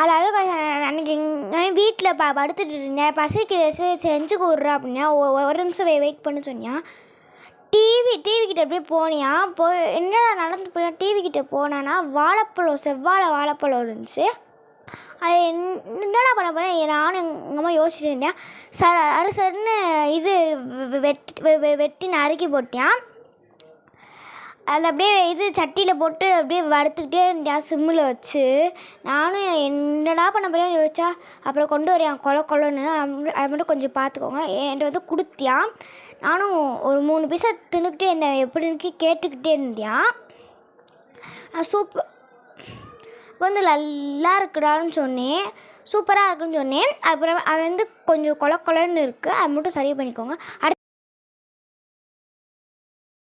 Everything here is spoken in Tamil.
அதில் அன்றைக்கி வீட்டில் படுத்துட்டு இருந்தேன், பசிக்கு செஞ்சு கொடுறா அப்படின்னா ஒரு நிமிஷம் வெயிட் பண்ண சொன்னியா. டிவி கிட்டே அப்படியே போனியா, என்னடா நடந்து போய் டிவி கிட்டே போனான்னா செவ்வாழை வாழைப்பழம் இருந்துச்சு. அது என்னடா பண்ண போனேன் நானும் எங்கள் அம்மா யோசிச்சுட்டு இருந்தேன். சரின்னு இது வெட்டி நறுக்கி போட்டேன். அது அப்படியே சட்டியில் போட்டு அப்படியே வறுத்துக்கிட்டே இருந்தேன் சிம்மில் வச்சு. நானும் என்னடா பண்ண போறேன்னு யோசிச்சா, அப்புறம் கொண்டு வரேன் கொலன்னு. அது மட்டும் கொஞ்சம் பார்த்துக்கோங்க என்கிட்ட கொடுத்தியான். நானும் ஒரு 3 பீஸை தின்னுக்கிட்டே இருந்தேன், எப்படின்னு கேட்டுக்கிட்டே இருந்தேன். நல்லா இருக்குடான்னு சொன்னேன், சூப்பராக இருக்குன்னு சொன்னேன். அப்புறம் அவன் கொஞ்சம் கொலன்னு இருக்குது, அது மட்டும் சரி பண்ணிக்கோங்க.